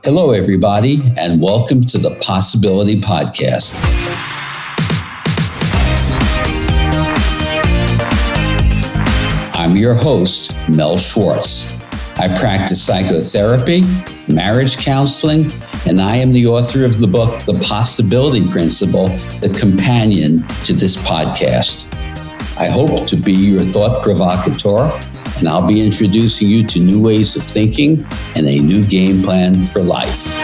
Hello, everybody, and welcome to the Possibility Podcast. I'm your host, Mel Schwartz. I practice psychotherapy, marriage counseling, and I am the author of the book, The Possibility Principle, the companion to this podcast. I hope to be your thought provocateur, and I'll be introducing you to new ways of thinking and a new game plan for life.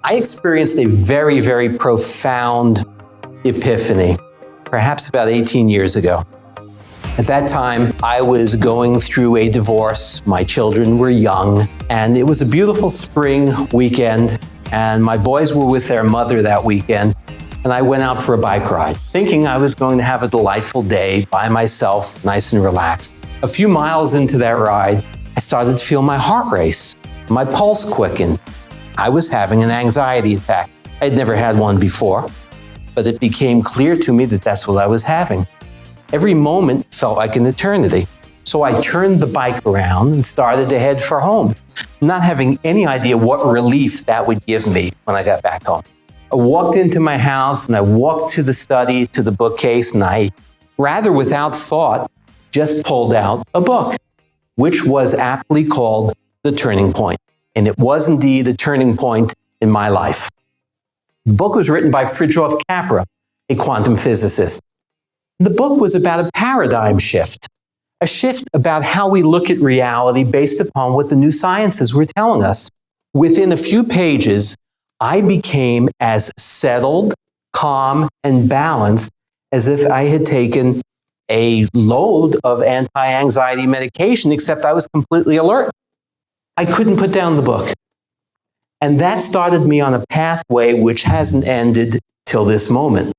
I experienced a very, very profound epiphany, perhaps about 18 years ago. At that time, I was going through a divorce. My children were young, and it was a beautiful spring weekend, and my boys were with their mother that weekend, and I went out for a bike ride, thinking I was going to have a delightful day by myself, nice and relaxed. A few miles into that ride, I started to feel my heart race, my pulse quicken. I was having an anxiety attack. I'd never had one before, but it became clear to me that that's what I was having. Every moment felt like an eternity. So I turned the bike around and started to head for home, not having any idea what relief that would give me when I got back home. I walked into my house and I walked to the study, to the bookcase, and I, rather without thought, just pulled out a book, which was aptly called The Turning Point. And it was indeed a turning point in my life. The book was written by Fritjof Capra, a quantum physicist. The book was about a paradigm shift, a shift about how we look at reality based upon what the new sciences were telling us. Within a few pages, I became as settled, calm, and balanced as if I had taken a load of anti-anxiety medication, except I was completely alert. I couldn't put down the book. And that started me on a pathway which hasn't ended till this moment.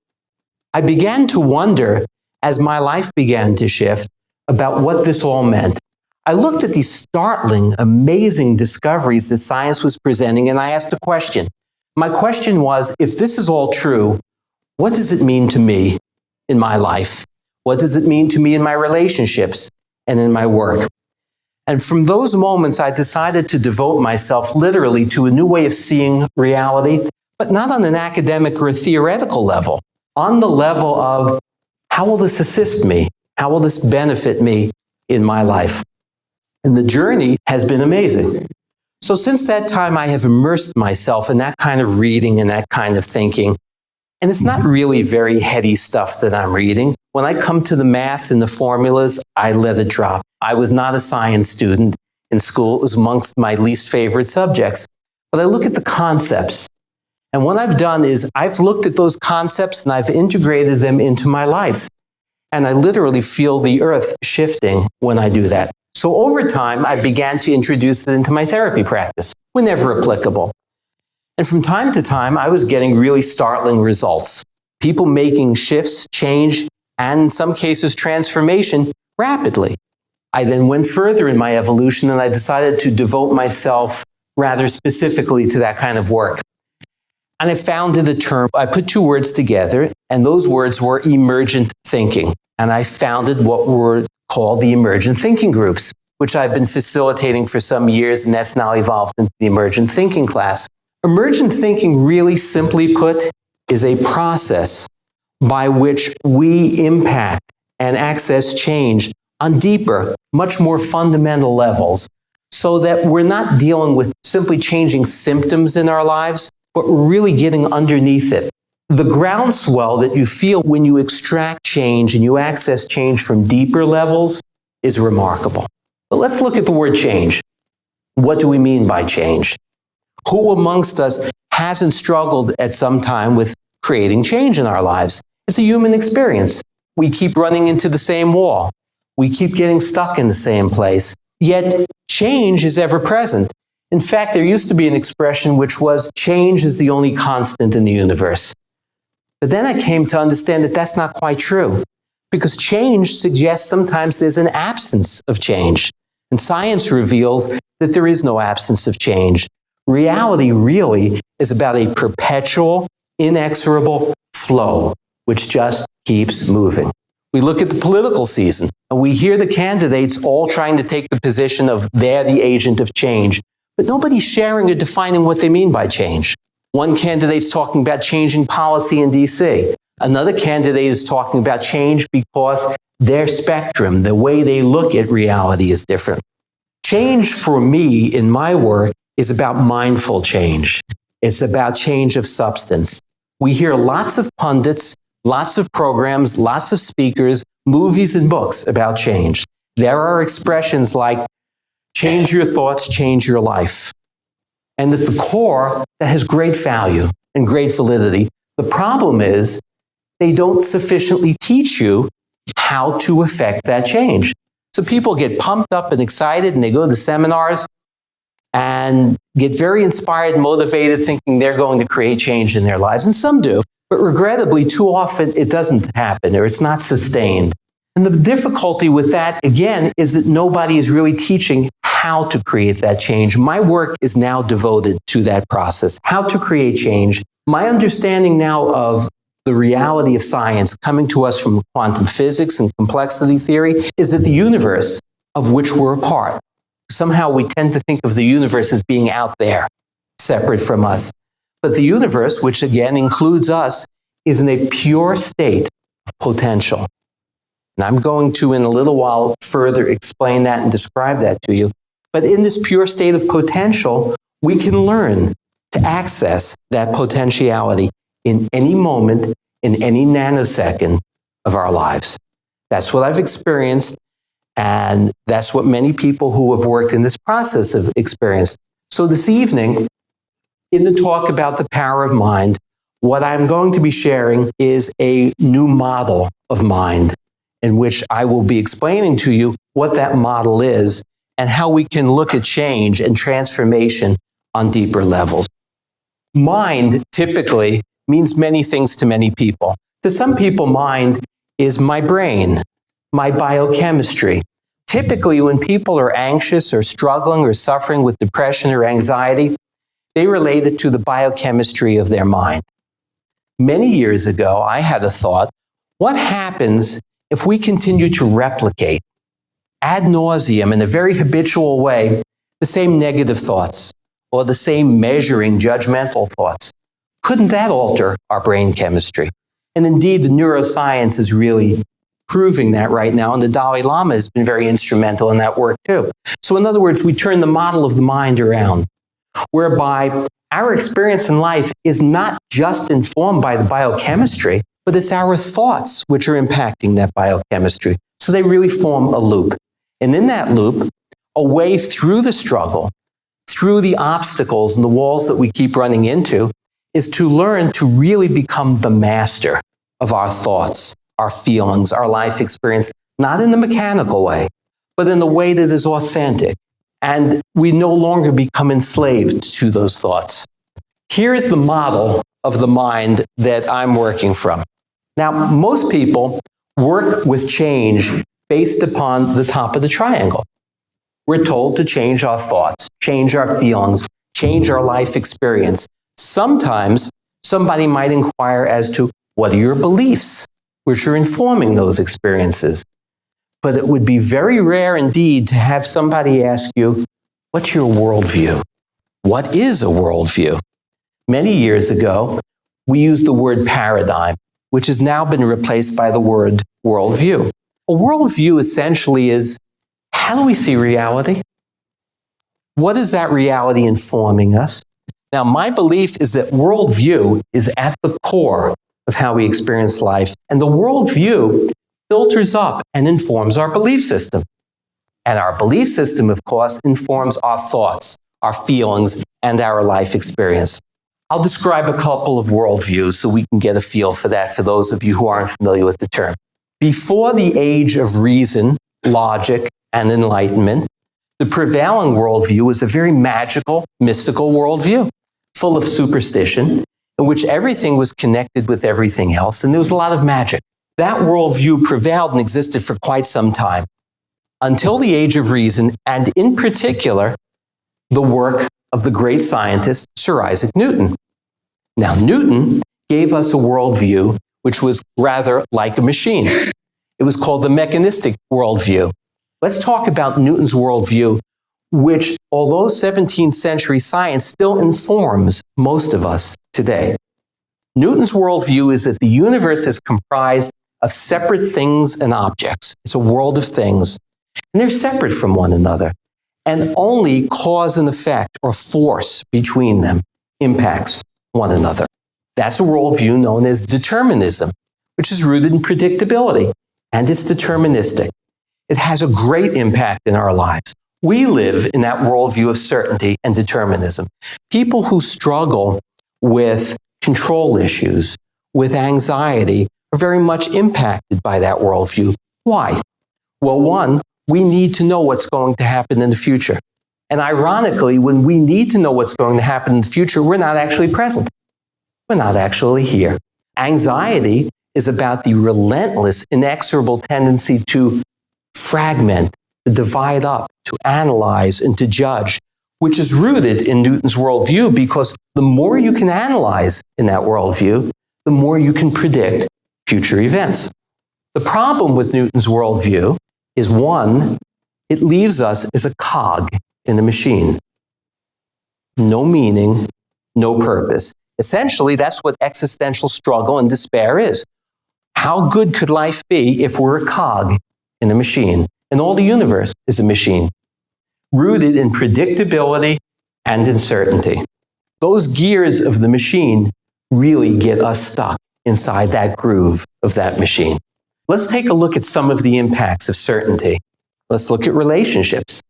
I began to wonder, as my life began to shift, about what this all meant. I looked at these startling, amazing discoveries that science was presenting, and I asked a question. My question was, if this is all true, what does it mean to me in my life? What does it mean to me in my relationships and in my work? And from those moments, I decided to devote myself literally to a new way of seeing reality, but not on an academic or a theoretical level, on the level of how will this assist me? How will this benefit me in my life? And the journey has been amazing. So since that time, I have immersed myself in that kind of reading and that kind of thinking. And it's not really very heady stuff that I'm reading. When I come to the math and the formulas, I let it drop. I was not a science student in school. It was amongst my least favorite subjects. But I look at the concepts. And what I've done is I've looked at those concepts and I've integrated them into my life. And I literally feel the earth shifting when I do that. So over time, I began to introduce it into my therapy practice, whenever applicable. And from time to time, I was getting really startling results. People making shifts, change, and in some cases, transformation rapidly. I then went further in my evolution and I decided to devote myself rather specifically to that kind of work. And I founded a term, I put two words together, and those words were emergent thinking. And I founded what were called the Emergent Thinking groups, which I've been facilitating for some years, and that's now evolved into the Emergent Thinking class. Emergent thinking, really simply put, is a process by which we impact and access change on deeper, much more fundamental levels, so that we're not dealing with simply changing symptoms in our lives, but we're really getting underneath it. The groundswell that you feel when you extract change and you access change from deeper levels is remarkable. But let's look at the word change. What do we mean by change? Who amongst us hasn't struggled at some time with creating change in our lives? It's a human experience. We keep running into the same wall. We keep getting stuck in the same place. Yet change is ever present. In fact, there used to be an expression which was, change is the only constant in the universe. But then I came to understand that that's not quite true, because change suggests sometimes there's an absence of change. And science reveals that there is no absence of change. Reality really is about a perpetual, inexorable flow, which just keeps moving. We look at the political season, and we hear the candidates all trying to take the position of they're the agent of change, but nobody's sharing or defining what they mean by change. One candidate's talking about changing policy in DC. Another candidate is talking about change because their spectrum, the way they look at reality is different. Change for me in my work is about mindful change. It's about change of substance. We hear lots of pundits, lots of programs, lots of speakers, movies and books about change. There are expressions like change your thoughts, change your life. And at the core, that has great value and great validity. The problem is they don't sufficiently teach you how to affect that change. So people get pumped up and excited and they go to seminars and get very inspired, motivated, thinking they're going to create change in their lives. And some do. But regrettably, too often it doesn't happen or it's not sustained. And the difficulty with that, again, is that nobody is really teaching how to create that change. My work is now devoted to that process, how to create change. My understanding now of the reality of science coming to us from quantum physics and complexity theory is that the universe, of which we're a part, somehow we tend to think of the universe as being out there, separate from us. But the universe, which again includes us, is in a pure state of potential. And I'm going to, in a little while, further explain that and describe that to you. But in this pure state of potential, we can learn to access that potentiality in any moment, in any nanosecond of our lives. That's what I've experienced, and that's what many people who have worked in this process have experienced. So this evening, in the talk about the power of mind, what I'm going to be sharing is a new model of mind in which I will be explaining to you what that model is and how we can look at change and transformation on deeper levels. Mind typically means many things to many people. To some people, mind is my brain, my biochemistry. Typically, when people are anxious or struggling or suffering with depression or anxiety, they relate it to the biochemistry of their mind. Many years ago, I had a thought, what happens if we continue to replicate ad nauseum in a very habitual way the same negative thoughts or the same measuring judgmental thoughts? Couldn't that alter our brain chemistry? And indeed, the neuroscience is really proving that right now, and the Dalai Lama has been very instrumental in that work too. So in other words, we turn the model of the mind around, whereby our experience in life is not just informed by the biochemistry, but it's our thoughts which are impacting that biochemistry. So they really form a loop. And in that loop, a way through the struggle, through the obstacles and the walls that we keep running into, is to learn to really become the master of our thoughts, our feelings, our life experience, not in the mechanical way, but in the way that is authentic. And we no longer become enslaved to those thoughts. Here's the model of the mind that I'm working from. Now, most people work with change based upon the top of the triangle. We're told to change our thoughts, change our feelings, change our life experience. Sometimes somebody might inquire as to what are your beliefs, which are informing those experiences. But it would be very rare indeed to have somebody ask you, what's your worldview? What is a worldview? Many years ago, we used the word paradigm, which has now been replaced by the word worldview. A worldview essentially is, how do we see reality? What is that reality informing us? Now, my belief is that worldview is at the core of how we experience life, and the worldview filters up and informs our belief system. And our belief system, of course, informs our thoughts, our feelings, and our life experience. I'll describe a couple of worldviews so we can get a feel for that for those of you who aren't familiar with the term. Before the age of reason, logic, and enlightenment, the prevailing worldview was a very magical, mystical worldview, full of superstition, in which everything was connected with everything else, and there was a lot of magic. That worldview prevailed and existed for quite some time, until the age of reason, and in particular, the work of the great scientist, Sir Isaac Newton. Now, Newton gave us a worldview which was rather like a machine. It was called the mechanistic worldview. Let's talk about Newton's worldview, which, although 17th century science still informs most of us today. Newton's worldview is that the universe is comprised of separate things and objects. It's a world of things, and they're separate from one another, and only cause and effect or force between them impacts one another. That's a worldview known as determinism, which is rooted in predictability, and it's deterministic. It has a great impact in our lives. We live in that worldview of certainty and determinism. People who struggle with control issues, with anxiety, are very much impacted by that worldview. Why? Well, one, we need to know what's going to happen in the future. And ironically, when we need to know what's going to happen in the future, we're not actually present. We're not actually here. Anxiety is about the relentless, inexorable tendency to fragment, to divide up, to analyze, and to judge, which is rooted in Newton's worldview, because the more you can analyze in that worldview, the more you can predict future events. The problem with Newton's worldview is, one, it leaves us as a cog in the machine. No meaning, no purpose. Essentially, that's what existential struggle and despair is. How good could life be if we're a cog in a machine, and all the universe is a machine, rooted in predictability and uncertainty? Those gears of the machine really get us stuck inside that groove of that machine. Let's take a look at some of the impacts of certainty. Let's look at relationships.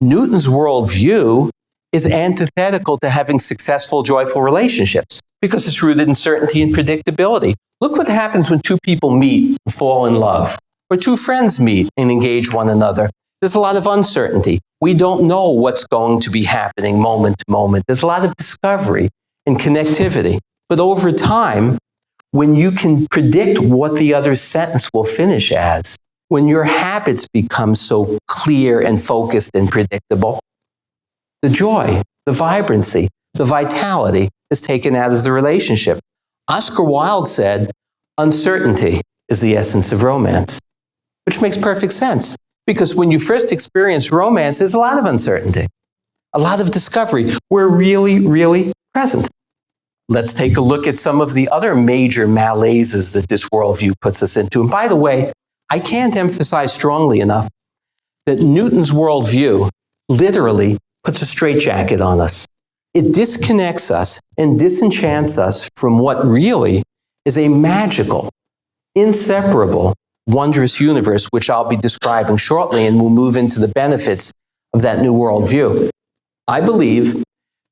Newton's worldview is antithetical to having successful, joyful relationships because it's rooted in certainty and predictability. Look what happens when two people meet and fall in love, or two friends meet and engage one another. There's a lot of uncertainty. We don't know what's going to be happening moment to moment. There's a lot of discovery and connectivity. But over time, when you can predict what the other sentence will finish as, when your habits become so clear and focused and predictable, the joy, the vibrancy, the vitality is taken out of the relationship. Oscar Wilde said, "Uncertainty is the essence of romance," which makes perfect sense. Because when you first experience romance, there's a lot of uncertainty, a lot of discovery. We're really, really present. Let's take a look at some of the other major malaises that this worldview puts us into. And by the way, I can't emphasize strongly enough that Newton's worldview literally puts a straitjacket on us. It disconnects us and disenchants us from what really is a magical, inseparable, wondrous universe, which I'll be describing shortly, and we'll move into the benefits of that new worldview. I believe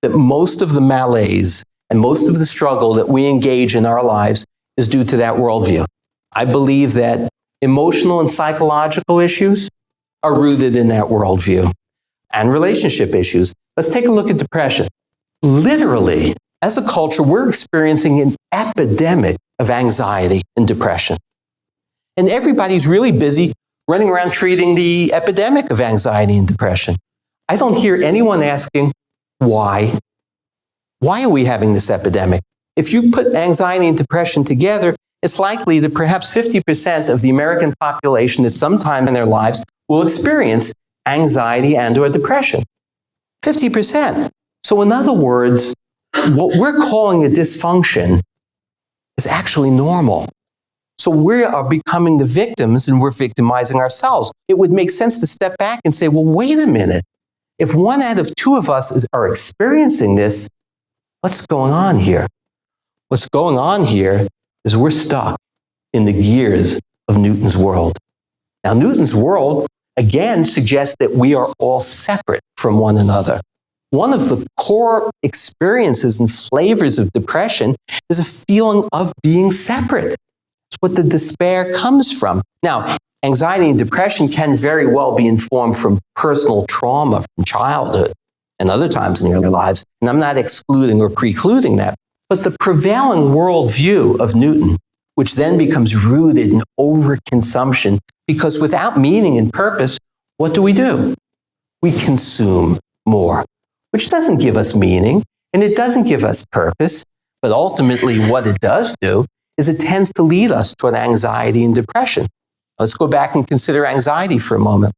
that most of the malaise and most of the struggle that we engage in our lives is due to that worldview. I believe that emotional and psychological issues are rooted in that worldview, and relationship issues. Let's take a look at depression. Literally, as a culture, we're experiencing an epidemic of anxiety and depression. And everybody's really busy running around treating the epidemic of anxiety and depression. I don't hear anyone asking, why? Why are we having this epidemic? If you put anxiety and depression together, it's likely that perhaps 50% of the American population at some time in their lives will experience anxiety and or depression. 50%. So in other words, what we're calling a dysfunction is actually normal. So we are becoming the victims and we're victimizing ourselves. It would make sense to step back and say, well, wait a minute. If 1 out of 2 of us are experiencing this, what's going on here? What's going on here is we're stuck in the gears of Newton's world. Now, Newton's world, again, suggests that we are all separate from one another. One of the core experiences and flavors of depression is a feeling of being separate. It's what the despair comes from. Now, anxiety and depression can very well be informed from personal trauma from childhood and other times in your lives, and I'm not excluding or precluding that. But the prevailing worldview of Newton, which then becomes rooted in overconsumption, because without meaning and purpose, what do? We consume more, which doesn't give us meaning, and it doesn't give us purpose, but ultimately what it does do is it tends to lead us toward anxiety and depression. Let's go back and consider anxiety for a moment.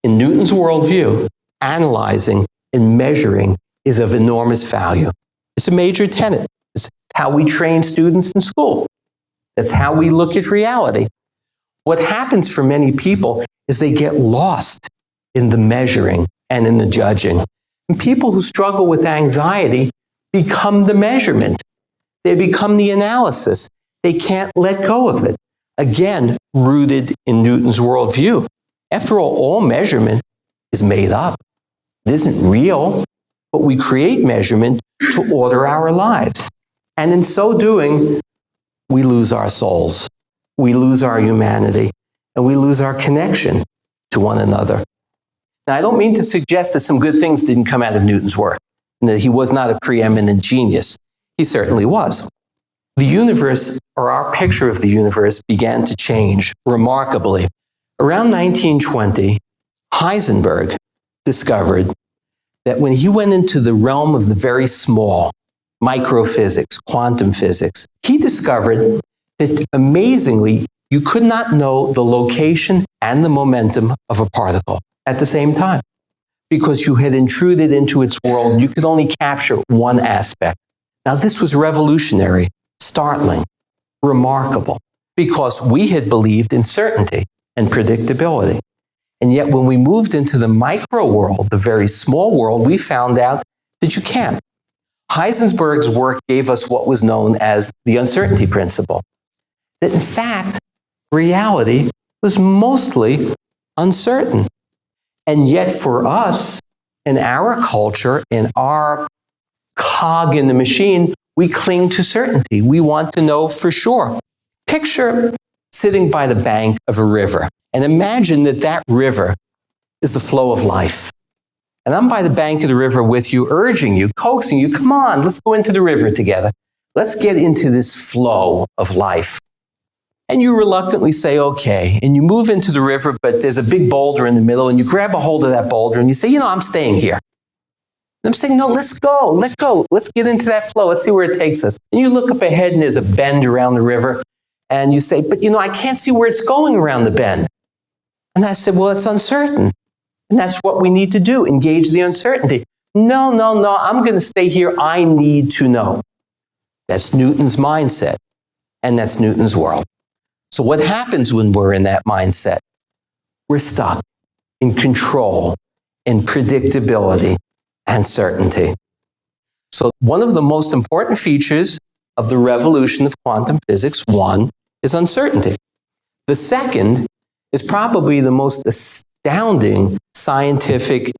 In Newton's worldview, analyzing and measuring is of enormous value. It's a major tenet. It's how we train students in school. That's how we look at reality. What happens for many people is they get lost in the measuring and in the judging. And people who struggle with anxiety become the measurement. They become the analysis. They can't let go of it. Again, rooted in Newton's worldview. After all measurement is made up. It isn't real, but we create measurement to order our lives. And in so doing, we lose our souls, we lose our humanity, and we lose our connection to one another. Now, I don't mean to suggest that some good things didn't come out of Newton's work, and that he was not a preeminent genius. He certainly was. The universe, or our picture of the universe, began to change remarkably. Around 1920, Heisenberg discovered that when he went into the realm of the very small, microphysics, quantum physics, he discovered that amazingly, you could not know the location and the momentum of a particle at the same time. Because you had intruded into its world, you could only capture one aspect. Now, this was revolutionary, startling, remarkable, because we had believed in certainty and predictability. And yet, when we moved into the micro world, the very small world, we found out that you can't. Heisenberg's work gave us what was known as the uncertainty principle. That in fact, reality was mostly uncertain. And yet for us, in our culture, in our cog in the machine, we cling to certainty. We want to know for sure. Picture sitting by the bank of a river and imagine that that river is the flow of life. And I'm by the bank of the river with you, urging you, coaxing you, come on, let's go into the river together. Let's get into this flow of life. And you reluctantly say, okay, and you move into the river, but there's a big boulder in the middle, and you grab a hold of that boulder, and you say, I'm staying here. And I'm saying, no, let's go, let's get into that flow, let's see where it takes us. And you look up ahead, and there's a bend around the river, and you say, but I can't see where it's going around the bend. And I said, well, it's uncertain. And that's what we need to do, engage the uncertainty. No, I'm going to stay here. I need to know. That's Newton's mindset, and that's Newton's world. So what happens when we're in that mindset? We're stuck in control, in predictability, and certainty. So one of the most important features of the revolution of quantum physics, one, is uncertainty. The second is probably the most astounding scientific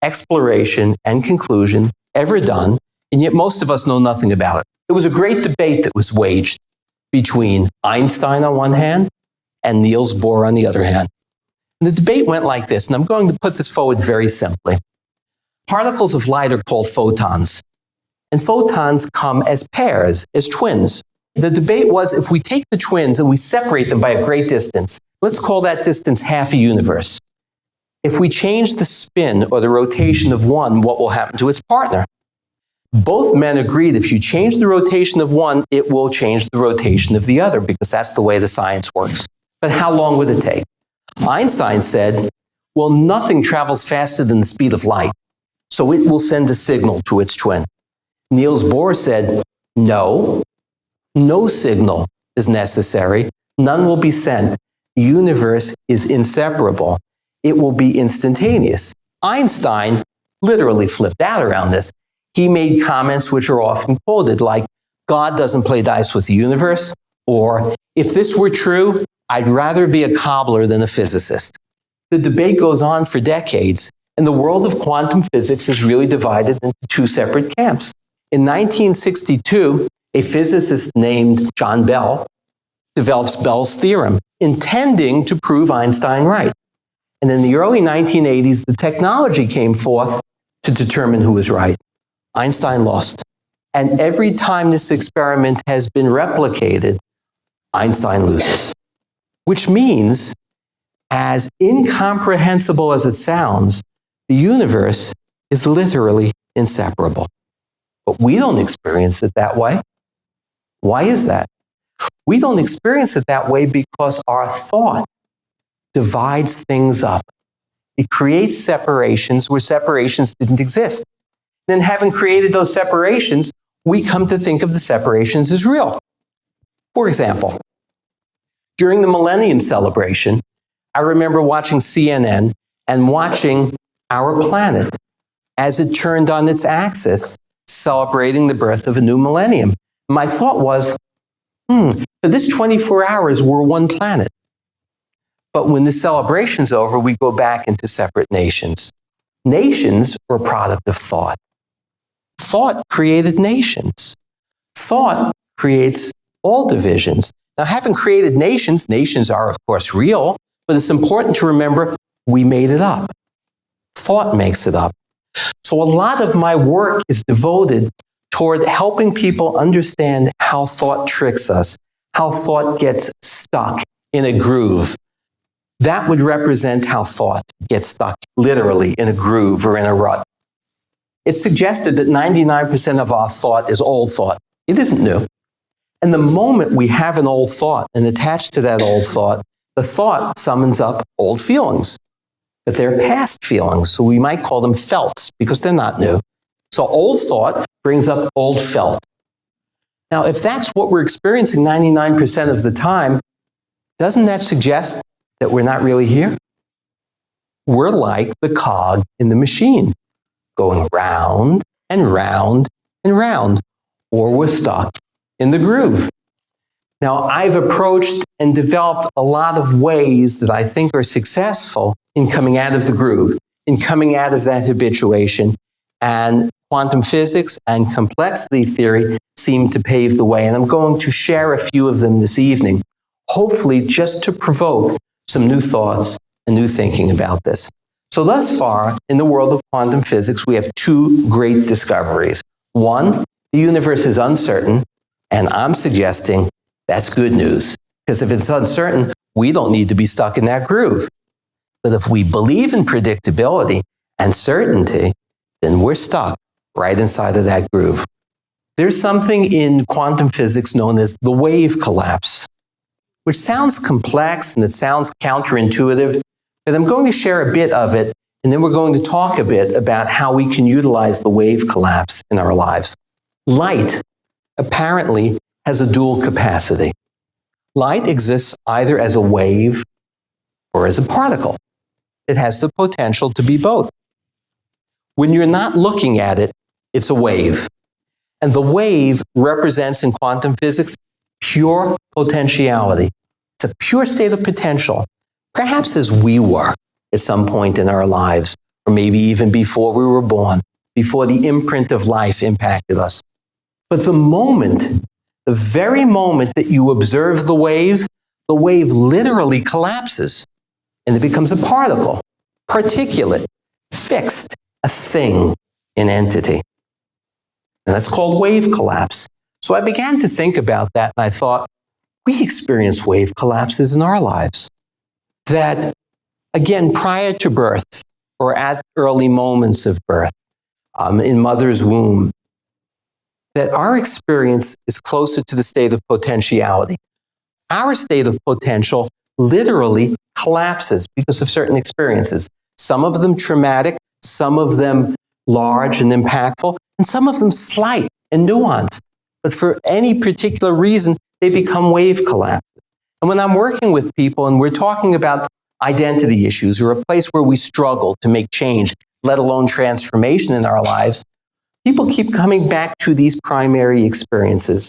exploration and conclusion ever done, and yet most of us know nothing about it. It was a great debate that was waged between Einstein on one hand and Niels Bohr on the other hand. And the debate went like this, and I'm going to put this forward very simply. Particles of light are called photons, and photons come as pairs, as twins. The debate was, if we take the twins and we separate them by a great distance, let's call that distance half a universe. If we change the spin or the rotation of one, what will happen to its partner? Both men agreed if you change the rotation of one, it will change the rotation of the other, because that's the way the science works. But how long would it take? Einstein said, well, nothing travels faster than the speed of light, so it will send a signal to its twin. Niels Bohr said, no signal is necessary. None will be sent. The universe is inseparable. It will be instantaneous. Einstein literally flipped out around this. He made comments which are often quoted, like, God doesn't play dice with the universe, or, if this were true, I'd rather be a cobbler than a physicist. The debate goes on for decades, and the world of quantum physics is really divided into two separate camps. In 1962, a physicist named John Bell develops Bell's theorem, intending to prove Einstein right. And in the early 1980s, the technology came forth to determine who was right. Einstein lost. And every time this experiment has been replicated, Einstein loses. Which means, as incomprehensible as it sounds, the universe is literally inseparable. But we don't experience it that way. Why is that? We don't experience it that way because our thought divides things up. It creates separations where separations didn't exist. Then, having created those separations, we come to think of the separations as real. For example, during the Millennium celebration, I remember watching CNN and watching our planet as it turned on its axis, celebrating the birth of a new millennium. My thought was, for this 24 hours, we're one planet. But when the celebration's over, we go back into separate nations. Nations were a product of thought. Thought created nations. Thought creates all divisions. Now, having created nations, nations are, of course, real, but it's important to remember we made it up. Thought makes it up. So a lot of my work is devoted toward helping people understand how thought tricks us, how thought gets stuck in a groove. That would represent how thought gets stuck literally in a groove or in a rut. It's suggested that 99% of our thought is old thought. It isn't new. And the moment we have an old thought and attached to that old thought, the thought summons up old feelings. But they're past feelings, so we might call them felts because they're not new. So old thought brings up old felt. Now, if that's what we're experiencing 99% of the time, doesn't that suggest that we're not really here? We're like the cog in the machine, going round and round and round, or we're stuck in the groove. Now, I've approached and developed a lot of ways that I think are successful in coming out of the groove, in coming out of that habituation, and quantum physics and complexity theory seem to pave the way. And I'm going to share a few of them this evening, hopefully just to provoke some new thoughts and new thinking about this. So thus far, in the world of quantum physics, we have two great discoveries. One, the universe is uncertain, and I'm suggesting that's good news, because if it's uncertain, we don't need to be stuck in that groove. But if we believe in predictability and certainty, then we're stuck right inside of that groove. There's something in quantum physics known as the wave collapse, which sounds complex and it sounds counterintuitive, but I'm going to share a bit of it, and then we're going to talk a bit about how we can utilize the wave collapse in our lives. Light apparently has a dual capacity. Light exists either as a wave or as a particle. It has the potential to be both. When you're not looking at it, it's a wave. And the wave represents in quantum physics pure potentiality. It's a pure state of potential, perhaps as we were at some point in our lives, or maybe even before we were born, before the imprint of life impacted us. But the very moment that you observe the wave literally collapses, and it becomes a particle, particulate, fixed, a thing, an entity. And that's called wave collapse. So I began to think about that, and I thought, we experience wave collapses in our lives. That, again, prior to birth, or at early moments of birth, in mother's womb, that our experience is closer to the state of potentiality. Our state of potential literally collapses because of certain experiences. Some of them traumatic, some of them large and impactful, and some of them slight and nuanced. But for any particular reason, they become wave collapses. And when I'm working with people and we're talking about identity issues or a place where we struggle to make change, let alone transformation in our lives, people keep coming back to these primary experiences.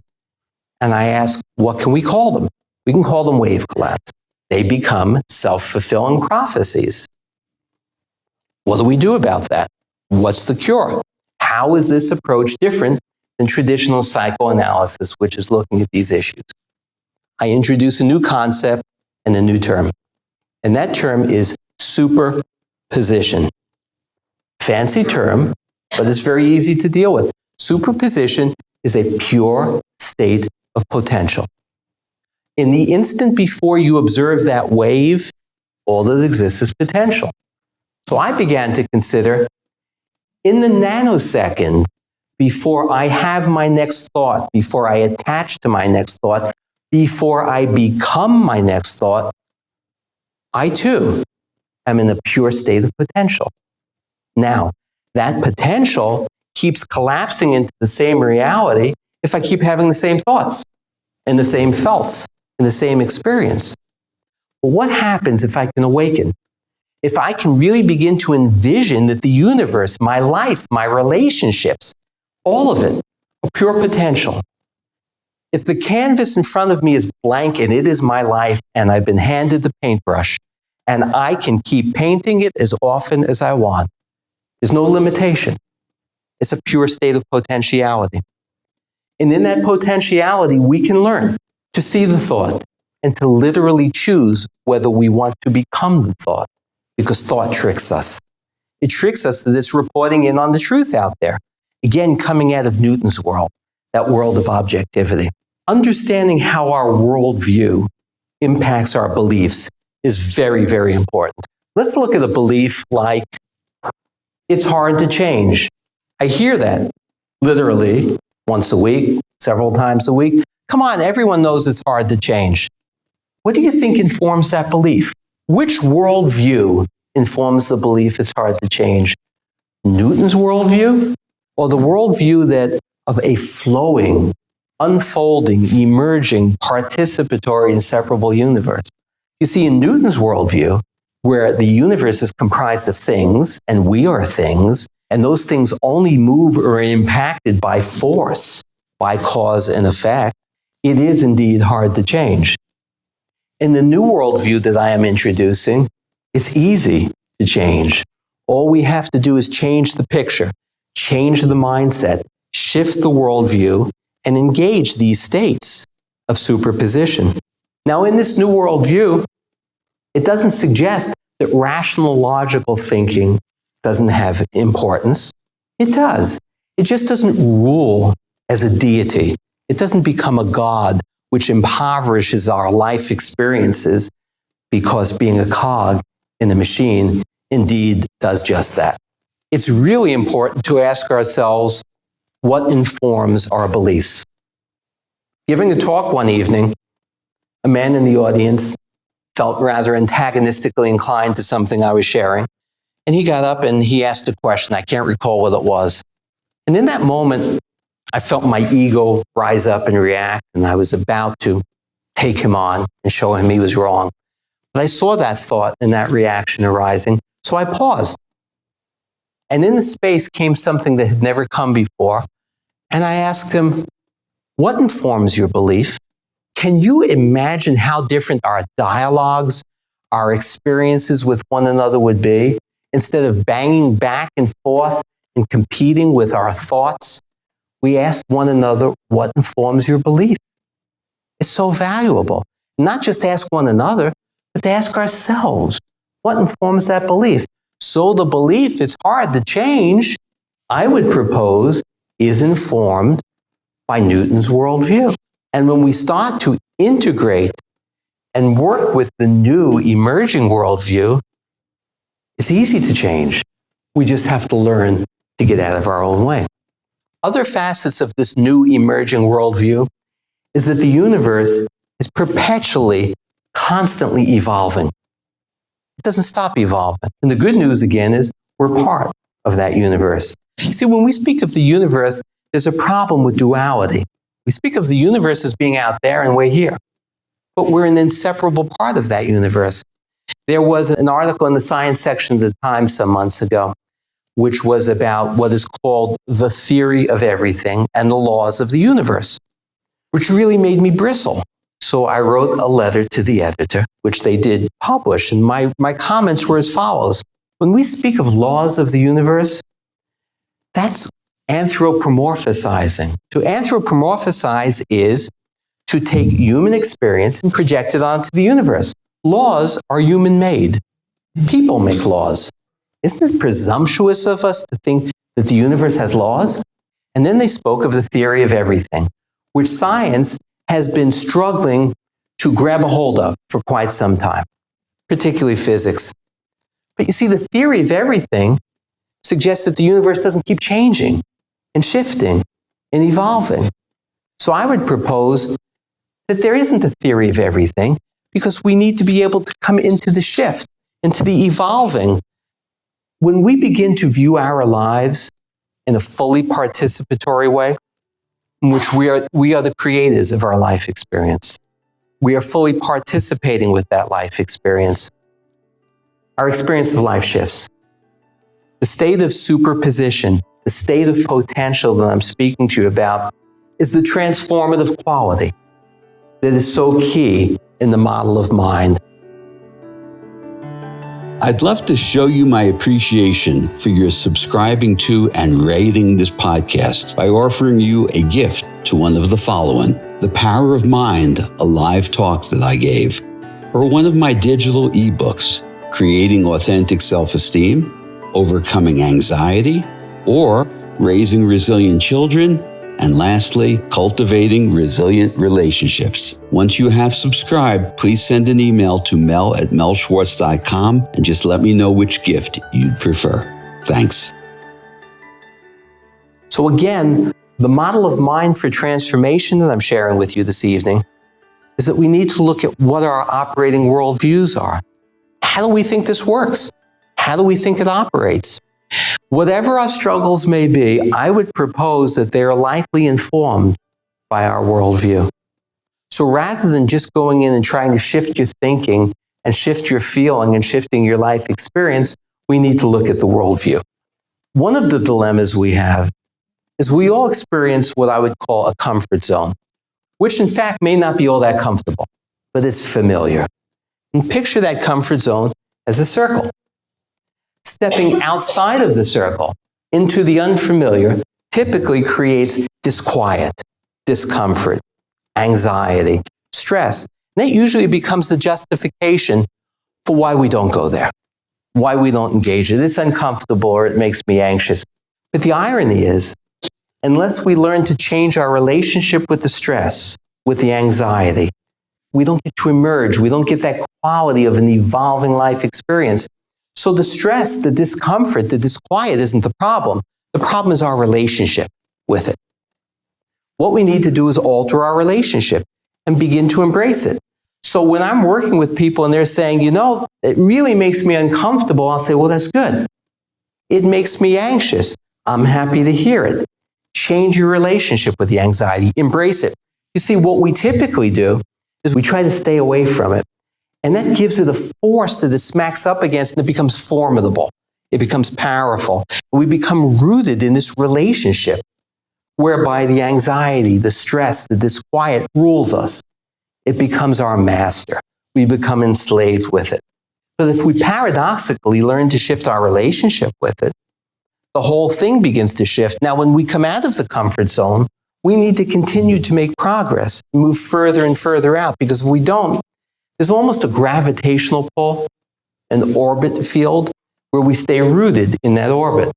And I ask, what can we call them? We can call them wave collapse. They become self-fulfilling prophecies. What do we do about that? What's the cure? How is this approach different than traditional psychoanalysis, which is looking at these issues? I introduce a new concept and a new term. And that term is superposition. Fancy term, but it's very easy to deal with. Superposition is a pure state of potential. In the instant before you observe that wave, all that exists is potential. So I began to consider, in the nanosecond before I have my next thought, before I attach to my next thought, before I become my next thought, I too am in a pure state of potential. Now, that potential keeps collapsing into the same reality if I keep having the same thoughts and the same felts and the same experience. But what happens if I can awaken? If I can really begin to envision that the universe, my life, my relationships, all of it, are pure potential. If the canvas in front of me is blank and it is my life and I've been handed the paintbrush and I can keep painting it as often as I want, there's no limitation. It's a pure state of potentiality. And in that potentiality, we can learn to see the thought and to literally choose whether we want to become the thought, because thought tricks us. It tricks us that it's reporting in on the truth out there. Again, coming out of Newton's world, that world of objectivity. Understanding how our worldview impacts our beliefs is very, very important. Let's look at a belief like, it's hard to change. I hear that literally once a week, several times a week. Come on, everyone knows it's hard to change. What do you think informs that belief? Which worldview informs the belief it's hard to change? Newton's worldview, or the worldview that of a flowing, unfolding, emerging, participatory, inseparable universe? You see, in Newton's worldview, where the universe is comprised of things, and we are things, and those things only move or are impacted by force, by cause and effect, it is indeed hard to change. In the new worldview that I am introducing, it's easy to change. All we have to do is change the picture, change the mindset, shift the worldview, and engage these states of superposition. Now, in this new worldview, it doesn't suggest that rational, logical thinking doesn't have importance. It does. It just doesn't rule as a deity. It doesn't become a god which impoverishes our life experiences, because being a cog in a machine indeed does just that. It's really important to ask ourselves what informs our beliefs. Giving a talk one evening, a man in the audience felt rather antagonistically inclined to something I was sharing. And he got up and he asked a question. I can't recall what it was. And in that moment, I felt my ego rise up and react, and I was about to take him on and show him he was wrong. But I saw that thought and that reaction arising, so I paused. And in the space came something that had never come before, and I asked him, what informs your belief? Can you imagine how different our dialogues, our experiences with one another would be, instead of banging back and forth and competing with our thoughts? We ask one another, what informs your belief? It's so valuable. Not just to ask one another, but to ask ourselves, what informs that belief? So the belief is hard to change, I would propose, is informed by Newton's worldview. And when we start to integrate and work with the new emerging worldview, it's easy to change. We just have to learn to get out of our own way. Other facets of this new emerging worldview is that the universe is perpetually, constantly evolving. It doesn't stop evolving. And the good news, again, is we're part of that universe. You see, when we speak of the universe, there's a problem with duality. We speak of the universe as being out there and we're here. But we're an inseparable part of that universe. There was an article in the science section of the Times some months ago, which was about what is called the theory of everything and the laws of the universe, which really made me bristle. So I wrote a letter to the editor, which they did publish, and my comments were as follows. When we speak of laws of the universe, that's anthropomorphizing. To anthropomorphize is to take human experience and project it onto the universe. Laws are human-made. People make laws. Isn't it presumptuous of us to think that the universe has laws? And then they spoke of the theory of everything, which science has been struggling to grab a hold of for quite some time, particularly physics. But you see, the theory of everything suggests that the universe doesn't keep changing and shifting and evolving. So I would propose that there isn't a theory of everything, because we need to be able to come into the shift, into the evolving. When we begin to view our lives in a fully participatory way, in which we are the creators of our life experience, we are fully participating with that life experience, our experience of life shifts. The state of superposition, the state of potential that I'm speaking to you about, is the transformative quality that is so key in the model of mind. I'd love to show you my appreciation for your subscribing to and rating this podcast by offering you a gift to one of the following: The Power of Mind, a live talk that I gave, or one of my digital ebooks, Creating Authentic Self-Esteem, Overcoming Anxiety, or Raising Resilient Children, and lastly, Cultivating Resilient Relationships. Once you have subscribed, please send an email to mel@melschwartz.com and just let me know which gift you'd prefer. Thanks. So again, the model of mind for transformation that I'm sharing with you this evening is that we need to look at what our operating worldviews are. How do we think this works? How do we think it operates? Whatever our struggles may be, I would propose that they are likely informed by our worldview. So rather than just going in and trying to shift your thinking and shift your feeling and shifting your life experience, we need to look at the worldview. One of the dilemmas we have is we all experience what I would call a comfort zone, which in fact may not be all that comfortable, but it's familiar. And picture that comfort zone as a circle. Stepping outside of the circle into the unfamiliar typically creates disquiet, discomfort, anxiety, stress. And that usually becomes the justification for why we don't go there, why we don't engage it. It's uncomfortable or it makes me anxious. But the irony is, unless we learn to change our relationship with the stress, with the anxiety, we don't get to emerge. We don't get that quality of an evolving life experience. So the stress, the discomfort, the disquiet isn't the problem. The problem is our relationship with it. What we need to do is alter our relationship and begin to embrace it. So when I'm working with people and they're saying, it really makes me uncomfortable, I'll say, well, that's good. It makes me anxious. I'm happy to hear it. Change your relationship with the anxiety. Embrace it. You see, what we typically do is we try to stay away from it. And that gives it a force that it smacks up against, and it becomes formidable. It becomes powerful. We become rooted in this relationship whereby the anxiety, the stress, the disquiet rules us. It becomes our master. We become enslaved with it. But if we paradoxically learn to shift our relationship with it, the whole thing begins to shift. Now, when we come out of the comfort zone, we need to continue to make progress, move further and further out, because if we don't, there's almost a gravitational pull, an orbit field, where we stay rooted in that orbit.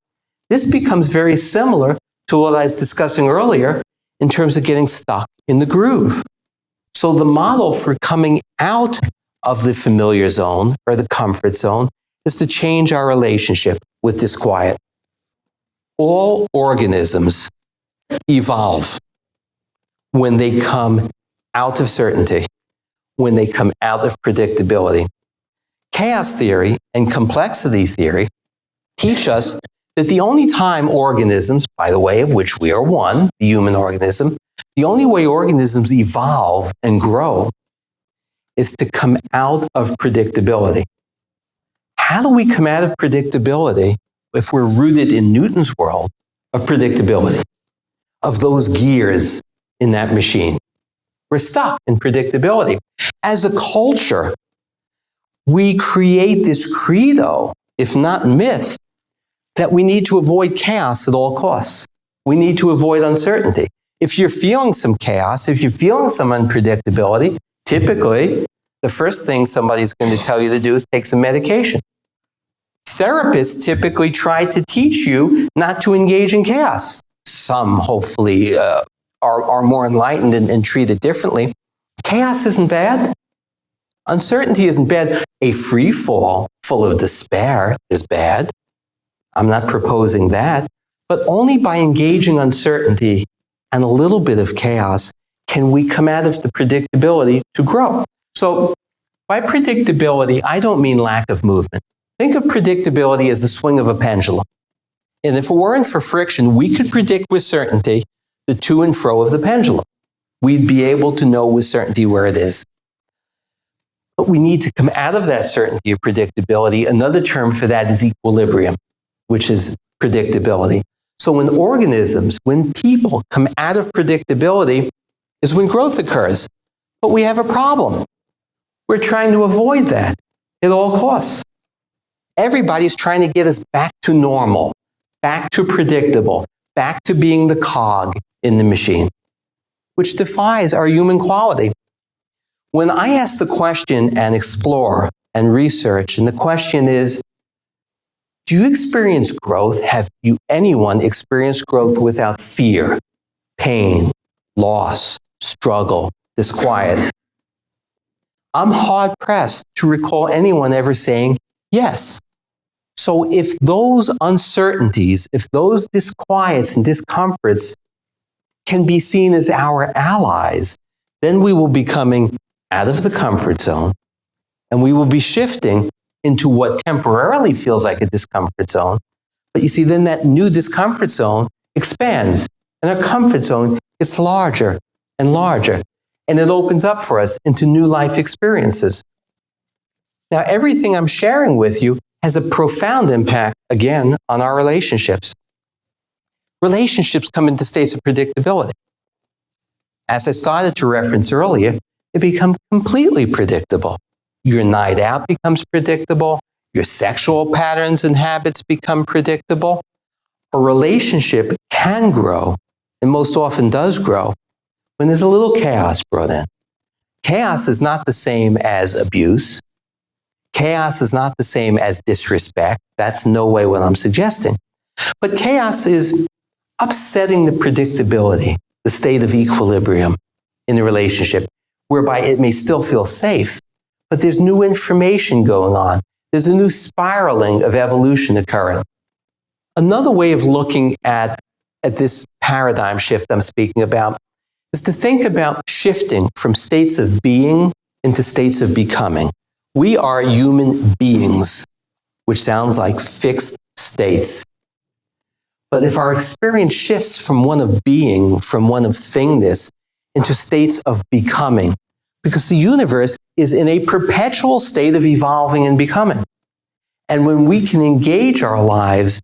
This becomes very similar to what I was discussing earlier in terms of getting stuck in the groove. So the model for coming out of the familiar zone or the comfort zone is to change our relationship with disquiet. All organisms evolve when they come out of certainty, when they come out of predictability. Chaos theory and complexity theory teach us that the only time organisms, by the way, of which we are one, the human organism, the only way organisms evolve and grow is to come out of predictability. How do we come out of predictability if we're rooted in Newton's world of predictability, of those gears in that machine? We're stuck in predictability. As a culture, we create this credo, if not myth, that we need to avoid chaos at all costs. We need to avoid uncertainty. If you're feeling some chaos, if you're feeling some unpredictability, typically the first thing somebody's going to tell you to do is take some medication. Therapists typically try to teach you not to engage in chaos. Some, hopefully, are more enlightened and treat it differently. Chaos isn't bad. Uncertainty isn't bad. A free fall full of despair is bad. I'm not proposing that. But only by engaging uncertainty and a little bit of chaos can we come out of the predictability to grow? So by predictability, I don't mean lack of movement. Think of predictability as the swing of a pendulum. And if it weren't for friction, we could predict with certainty the to and fro of the pendulum. We'd be able to know with certainty where it is. But we need to come out of that certainty of predictability. Another term for that is equilibrium, which is predictability. So when organisms, when people come out of predictability is when growth occurs. But we have a problem. We're trying to avoid that at all costs. Everybody's trying to get us back to normal, back to predictable, back to being the cog in the machine, which defies our human quality. When I ask the question and explore and research, and the question is, do you experience growth? Have anyone experienced growth without fear, pain, loss, struggle, disquiet? I'm hard-pressed to recall anyone ever saying yes. So if those uncertainties, if those disquiets and discomforts can be seen as our allies, then we will be coming out of the comfort zone, and we will be shifting into what temporarily feels like a discomfort zone. But you see, then that new discomfort zone expands, and our comfort zone gets larger and larger, and it opens up for us into new life experiences. Now, everything I'm sharing with you has a profound impact, again, on our relationships. Relationships come into states of predictability. As I started to reference earlier, they become completely predictable. Your night out becomes predictable. Your sexual patterns and habits become predictable. A relationship can grow, and most often does grow, when there's a little chaos brought in. Chaos is not the same as abuse. Chaos is not the same as disrespect. That's no way what I'm suggesting. But chaos is upsetting the predictability, the state of equilibrium in the relationship, whereby it may still feel safe, but there's new information going on. There's a new spiraling of evolution occurring. Another way of looking at this paradigm shift I'm speaking about is to think about shifting from states of being into states of becoming. We are human beings, which sounds like fixed states. But if our experience shifts from one of being, from one of thingness, into states of becoming, because the universe is in a perpetual state of evolving and becoming. And when we can engage our lives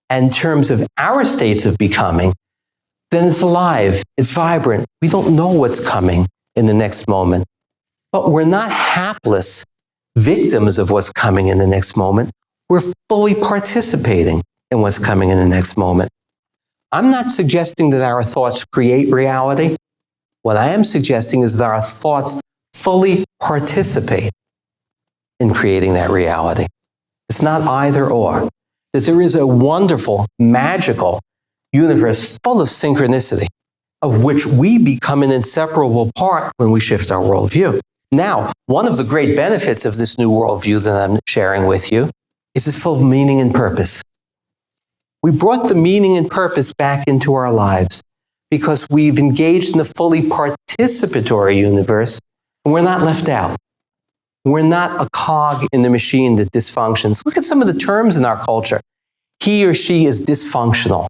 in terms of our states of becoming, then it's alive, it's vibrant. We don't know what's coming in the next moment. But we're not hapless victims of what's coming in the next moment. We're fully participating in what's coming in the next moment. I'm not suggesting that our thoughts create reality. What I am suggesting is that our thoughts fully participate in creating that reality. It's not either or. That there is a wonderful, magical universe full of synchronicity, of which we become an inseparable part when we shift our worldview. Now, one of the great benefits of this new worldview that I'm sharing with you is it's full of meaning and purpose. We brought the meaning and purpose back into our lives because we've engaged in the fully participatory universe, and we're not left out. We're not a cog in the machine that dysfunctions. Look at some of the terms in our culture. He or she is dysfunctional.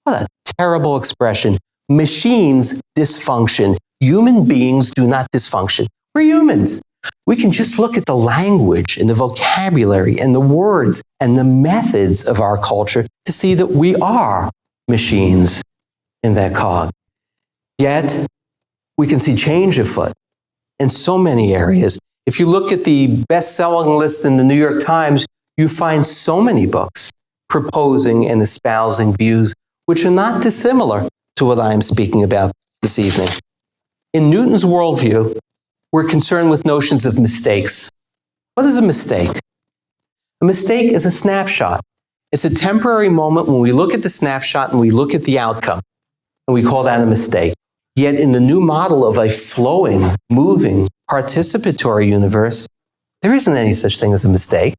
What a terrible expression. Machines dysfunction. Human beings do not dysfunction. We're humans. We can just look at the language and the vocabulary and the words and the methods of our culture to see that we are machines in that cog. Yet, we can see change afoot in so many areas. If you look at the best-selling list in the New York Times, you find so many books proposing and espousing views which are not dissimilar to what I am speaking about this evening. In Newton's worldview, we're concerned with notions of mistakes. What is a mistake? A mistake is a snapshot. It's a temporary moment when we look at the snapshot and we look at the outcome, and we call that a mistake. Yet in the new model of a flowing, moving, participatory universe, there isn't any such thing as a mistake,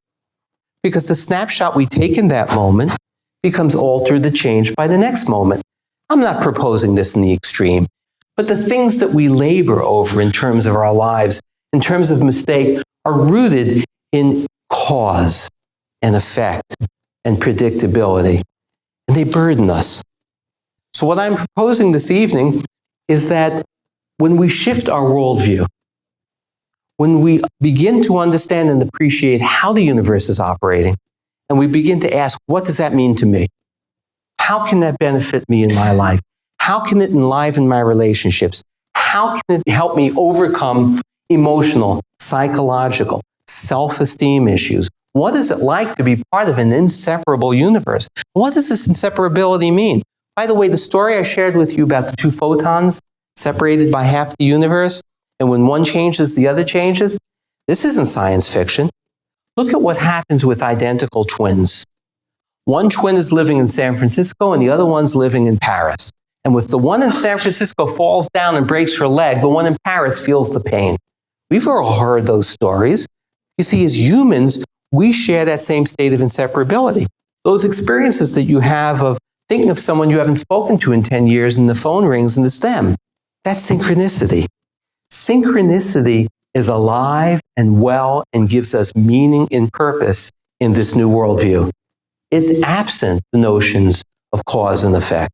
because the snapshot we take in that moment becomes altered and changed by the next moment. I'm not proposing this in the extreme, But the things that we labor over in terms of our lives, in terms of mistake, are rooted in cause and effect and predictability. And they burden us. So what I'm proposing this evening is that when we shift our worldview, when we begin to understand and appreciate how the universe is operating, and we begin to ask, what does that mean to me? How can that benefit me in my life? How can it enliven my relationships? How can it help me overcome emotional, psychological, self-esteem issues? What is it like to be part of an inseparable universe? What does this inseparability mean? By the way, the story I shared with you about the two photons separated by half the universe, and when one changes, the other changes, this isn't science fiction. Look at what happens with identical twins. One twin is living in San Francisco and the other one's living in Paris. And if the one in San Francisco falls down and breaks her leg, the one in Paris feels the pain. We've all heard those stories. You see, as humans, we share that same state of inseparability. Those experiences that you have of thinking of someone you haven't spoken to in 10 years and the phone rings and it's them. That's synchronicity. Synchronicity is alive and well and gives us meaning and purpose in this new worldview. It's absent the notions of cause and effect.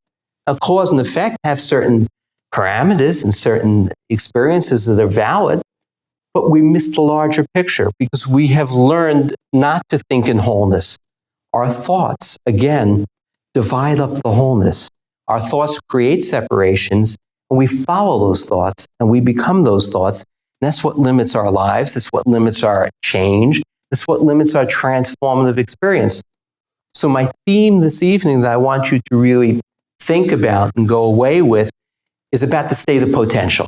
Now, cause and effect have certain parameters and certain experiences that are valid, but we miss the larger picture because we have learned not to think in wholeness. Our thoughts, again, divide up the wholeness. Our thoughts create separations, and we follow those thoughts, and we become those thoughts. And that's what limits our lives. That's what limits our change. That's what limits our transformative experience. So my theme this evening that I want you to really think about and go away with is about the state of potential.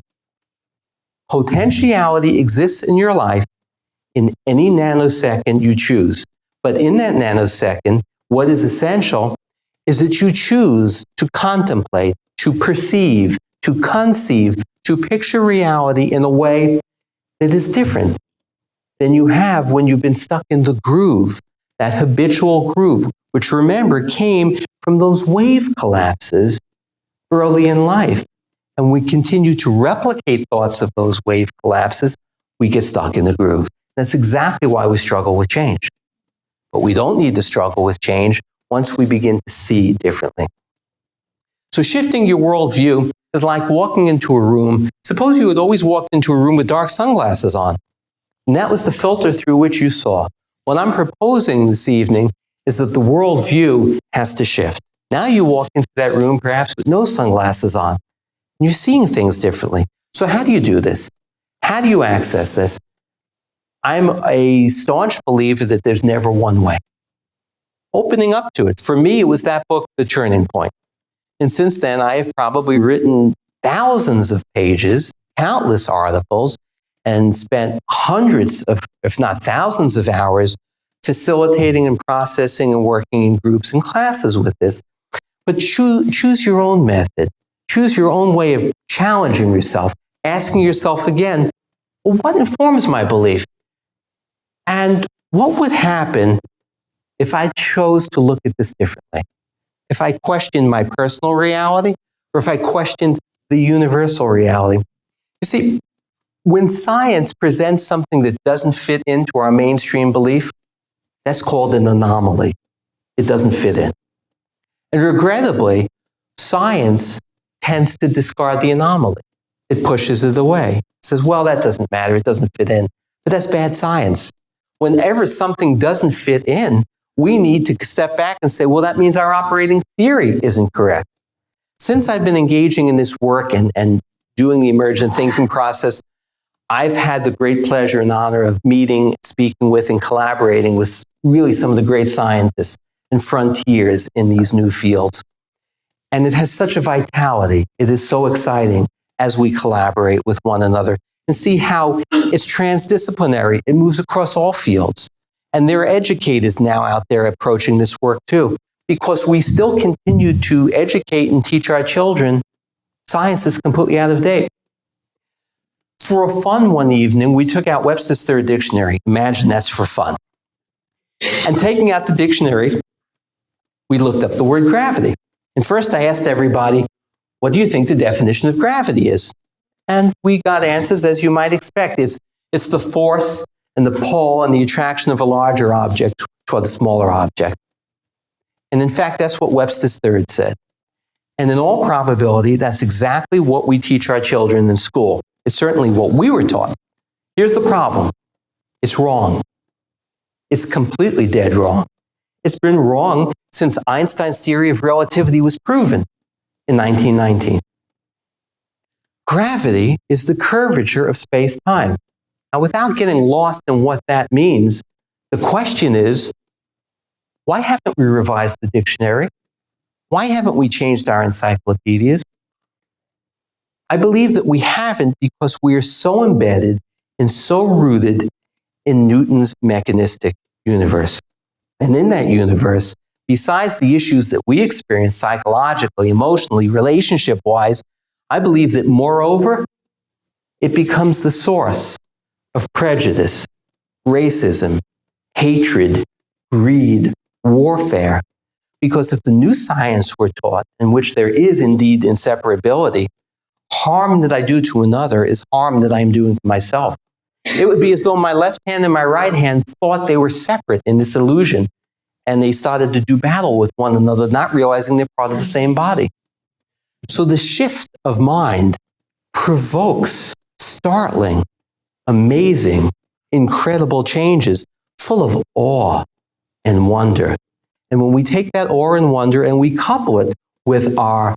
Potentiality exists in your life in any nanosecond you choose. But in that nanosecond, what is essential is that you choose to contemplate, to perceive, to conceive, to picture reality in a way that is different than you have when you've been stuck in the groove, that habitual groove, which remember came from those wave collapses early in life. And we continue to replicate thoughts of those wave collapses, we get stuck in the groove. That's exactly why we struggle with change. But we don't need to struggle with change once we begin to see differently. So shifting your worldview is like walking into a room. Suppose you had always walked into a room with dark sunglasses on, and that was the filter through which you saw. What I'm proposing this evening is that the worldview has to shift. Now you walk into that room perhaps with no sunglasses on, and you're seeing things differently. So how do you do this? How do you access this? I'm a staunch believer that there's never one way. Opening up to it. For me, it was that book, The Turning Point. And since then, I have probably written thousands of pages, countless articles, and spent hundreds of, if not thousands of hours facilitating and processing and working in groups and classes with this. But choose your own method. Choose your own way of challenging yourself, asking yourself again, well, what informs my belief? And what would happen if I chose to look at this differently? If I questioned my personal reality, or if I questioned the universal reality? You see, when science presents something that doesn't fit into our mainstream belief, that's called an anomaly. It doesn't fit in. And regrettably, science tends to discard the anomaly. It pushes it away. It says, well, that doesn't matter. It doesn't fit in. But that's bad science. Whenever something doesn't fit in, we need to step back and say, well, that means our operating theory isn't correct. Since I've been engaging in this work and doing the emergent thinking process, I've had the great pleasure and honor of meeting, speaking with, and collaborating with really some of the great scientists and frontiers in these new fields. And it has such a vitality. It is so exciting as we collaborate with one another and see how it's transdisciplinary. It moves across all fields. And there are educators now out there approaching this work too, because we still continue to educate and teach our children science that's completely out of date. For a fun one evening, we took out Webster's Third Dictionary. Imagine that's for fun. And taking out the dictionary, we looked up the word gravity. And first I asked everybody, what do you think the definition of gravity is? And we got answers as you might expect. It's the force and the pull and the attraction of a larger object toward a smaller object. And in fact, that's what Webster's third said. And in all probability, that's exactly what we teach our children in school. It's certainly what we were taught. Here's the problem. It's wrong. It's completely dead wrong. It's been wrong since Einstein's theory of relativity was proven in 1919. Gravity is the curvature of space-time. Now, without getting lost in what that means, the question is, why haven't we revised the dictionary? Why haven't we changed our encyclopedias? I believe that we haven't because we are so embedded and so rooted in Newton's mechanistic universe. And in that universe, besides the issues that we experience psychologically, emotionally, relationship-wise, I believe that moreover, it becomes the source of prejudice, racism, hatred, greed, warfare. Because if the new science were taught, in which there is indeed inseparability, harm that I do to another is harm that I'm doing to myself. It would be as though my left hand and my right hand thought they were separate in this illusion, and they started to do battle with one another, not realizing they're part of the same body. So the shift of mind provokes startling, amazing, incredible changes, full of awe and wonder. And when we take that awe and wonder and we couple it with our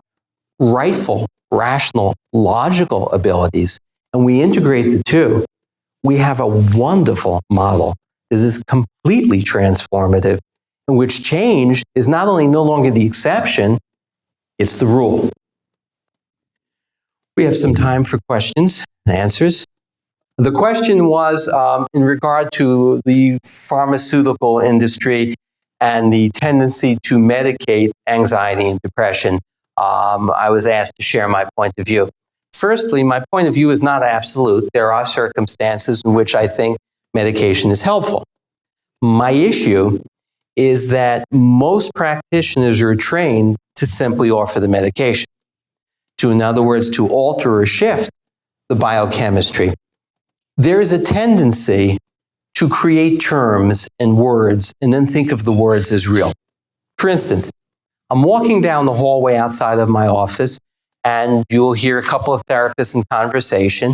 rightful, rational, logical abilities, and we integrate the two, we have a wonderful model that is completely transformative, in which change is not only no longer the exception, it's the rule. We have some time for questions and answers. The question was in regard to the pharmaceutical industry and the tendency to medicate anxiety and depression. I was asked to share my point of view. Firstly, my point of view is not absolute. There are circumstances in which I think medication is helpful. My issue is that most practitioners are trained to simply offer the medication. In other words, to alter or shift the biochemistry. There is a tendency to create terms and words and then think of the words as real. For instance, I'm walking down the hallway outside of my office, and you'll hear a couple of therapists in conversation,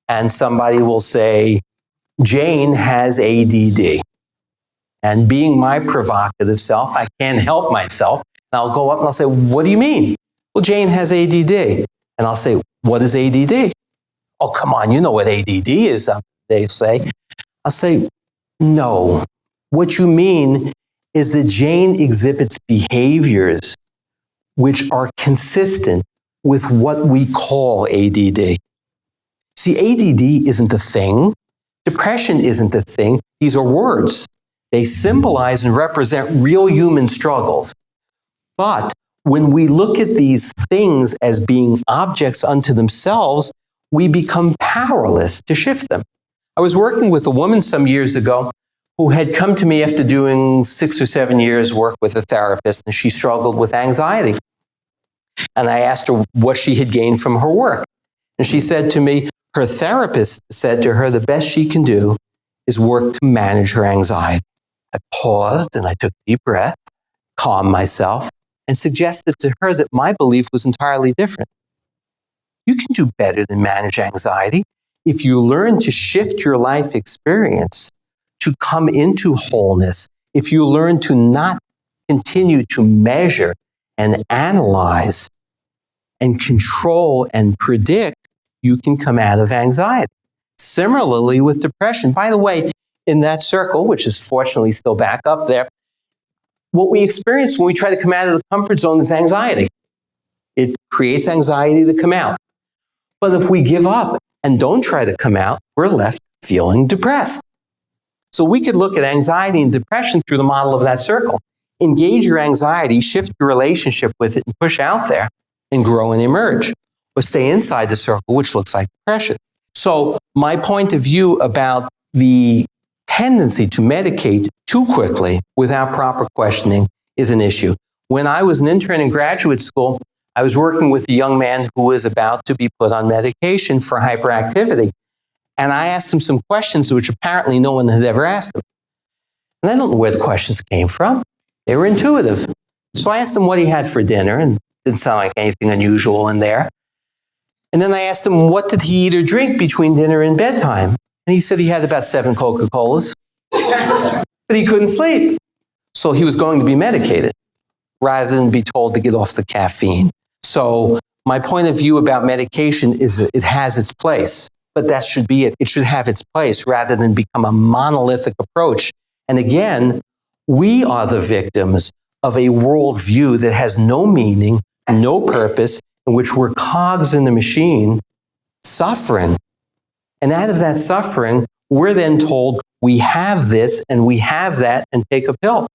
and somebody will say, Jane has ADD. And being my provocative self, I can't help myself. And I'll go up and I'll say, what do you mean? Well, Jane has ADD. And I'll say, what is ADD? Oh, come on, you know what ADD is, they say. I'll say, no. What you mean is that Jane exhibits behaviors which are consistent with what we call ADD. See, ADD isn't a thing. Depression isn't a thing. These are words. They symbolize and represent real human struggles. But when we look at these things as being objects unto themselves, we become powerless to shift them. I was working with a woman some years ago who had come to me after doing 6 or 7 years work with a therapist, and she struggled with anxiety. And I asked her what she had gained from her work. And she said to me, her therapist said to her the best she can do is work to manage her anxiety. I paused and I took a deep breath, calmed myself, and suggested to her that my belief was entirely different. You can do better than manage anxiety if you learn to shift your life experience to come into wholeness, if you learn to not continue to measure and analyze and control and predict, you can come out of anxiety. Similarly with depression. By the way, in that circle, which is fortunately still back up there, what we experience when we try to come out of the comfort zone is anxiety. It creates anxiety to come out. But if we give up and don't try to come out, we're left feeling depressed. So we could look at anxiety and depression through the model of that circle. Engage your anxiety, shift your relationship with it, and push out there and grow and emerge. Or stay inside the circle, which looks like depression. So my point of view about the tendency to medicate too quickly without proper questioning is an issue. When I was an intern in graduate school, I was working with a young man who was about to be put on medication for hyperactivity. And I asked him some questions which apparently no one had ever asked him. And I don't know where the questions came from. They were intuitive. So I asked him what he had for dinner, and it didn't sound like anything unusual in there. And then I asked him, what did he eat or drink between dinner and bedtime? And he said he had about 7 Coca-Colas, but he couldn't sleep. So he was going to be medicated rather than be told to get off the caffeine. So my point of view about medication is that it has its place, but that should be it. It should have its place rather than become a monolithic approach. And again, we are the victims of a worldview that has no meaning, no purpose, in which we're cogs in the machine, suffering. And out of that suffering, we're then told we have this and we have that and take a pill.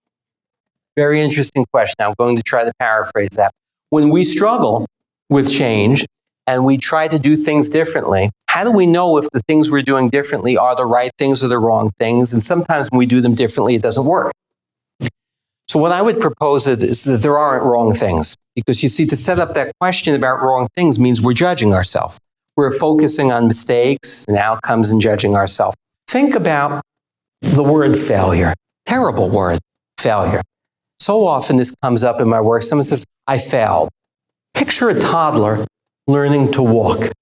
Very interesting question. I'm going to try to paraphrase that. When we struggle with change and we try to do things differently, how do we know if the things we're doing differently are the right things or the wrong things? And sometimes when we do them differently, it doesn't work. So what I would propose is that there aren't wrong things. Because you see, to set up that question about wrong things means we're judging ourselves. We're focusing on mistakes and outcomes and judging ourselves. Think about the word failure. Terrible word, failure. So often this comes up in my work. Someone says, I failed. Picture a toddler learning to walk.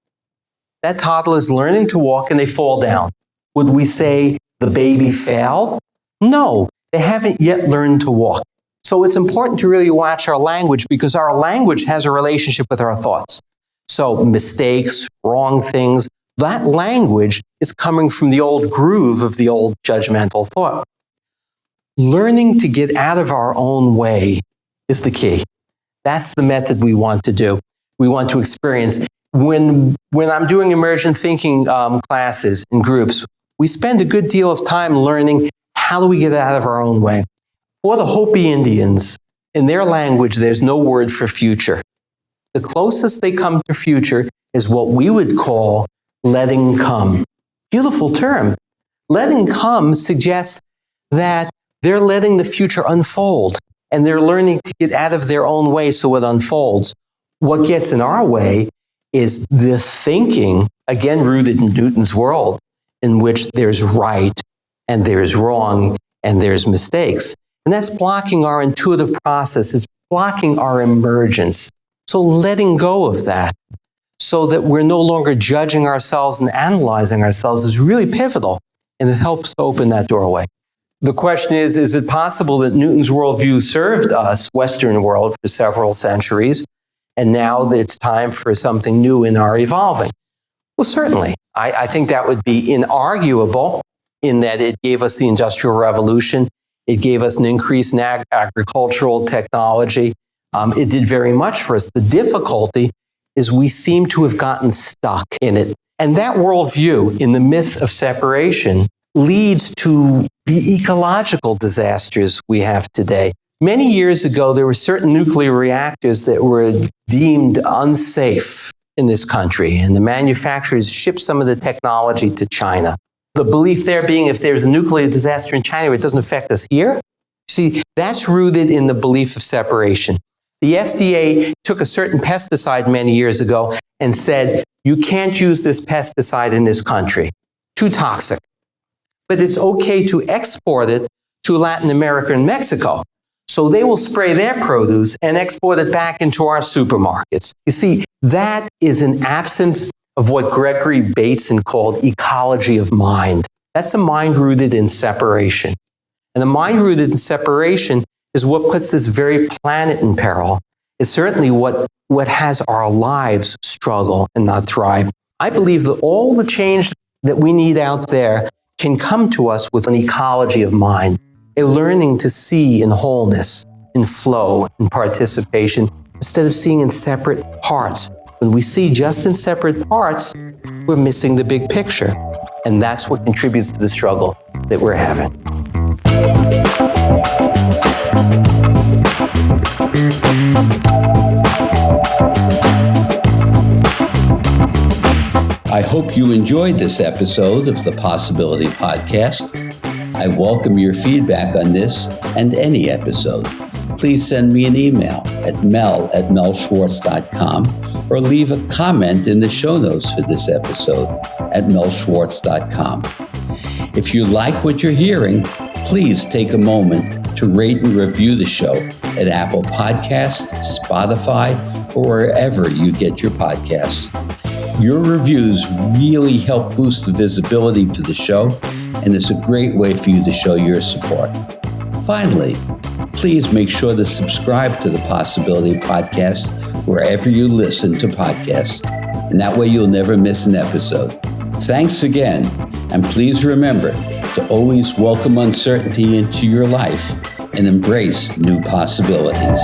That toddler is learning to walk and they fall down. Would we say the baby failed? No, they haven't yet learned to walk. So it's important to really watch our language because our language has a relationship with our thoughts. So mistakes, wrong things, that language is coming from the old groove of the old judgmental thought. Learning to get out of our own way is the key. That's the method we want to do. We want to experience. When I'm doing emergent thinking classes in groups, we spend a good deal of time learning how do we get out of our own way. For the Hopi Indians, in their language, there's no word for future. The closest they come to future is what we would call letting come. Beautiful term. Letting come suggests that they're letting the future unfold, and they're learning to get out of their own way so it unfolds. What gets in our way is the thinking, again rooted in Newton's world, in which there's right and there's wrong and there's mistakes. And that's blocking our intuitive process. It's blocking our emergence. So letting go of that so that we're no longer judging ourselves and analyzing ourselves is really pivotal, and it helps to open that doorway. The question is it possible that Newton's worldview served us, Western world, for several centuries, and now that it's time for something new in our evolving? Well, certainly. I think that would be inarguable in that it gave us the Industrial Revolution. It gave us an increase in agricultural technology. It did very much for us. The difficulty is we seem to have gotten stuck in it. And that worldview, in the myth of separation, leads to the ecological disasters we have today. Many years ago, there were certain nuclear reactors that were deemed unsafe in this country, and the manufacturers shipped some of the technology to China. The belief there being if there's a nuclear disaster in China, it doesn't affect us here. See, that's rooted in the belief of separation. The FDA took a certain pesticide many years ago and said, you can't use this pesticide in this country. Too toxic. But it's okay to export it to Latin America and Mexico. So they will spray their produce and export it back into our supermarkets. You see, that is an absence of what Gregory Bateson called ecology of mind. That's a mind rooted in separation. And the mind rooted in separation is what puts this very planet in peril. It's certainly what has our lives struggle and not thrive. I believe that all the change that we need out there can come to us with an ecology of mind, a learning to see in wholeness, in flow, in participation, instead of seeing in separate parts. When we see just in separate parts, we're missing the big picture. And that's what contributes to the struggle that we're having. I hope you enjoyed this episode of the Possibility Podcast. I welcome your feedback on this and any episode. please send me an email at mel@melschwartz.com or leave a comment in the show notes for this episode at melschwartz.com. If you like what you're hearing, please take a moment to rate and review the show at Apple Podcasts, Spotify, or wherever you get your podcasts. Your reviews really help boost the visibility for the show, and it's a great way for you to show your support. Finally, please make sure to subscribe to the Possibility Podcast wherever you listen to podcasts, and that way you'll never miss an episode. Thanks again, and please remember to always welcome uncertainty into your life and embrace new possibilities.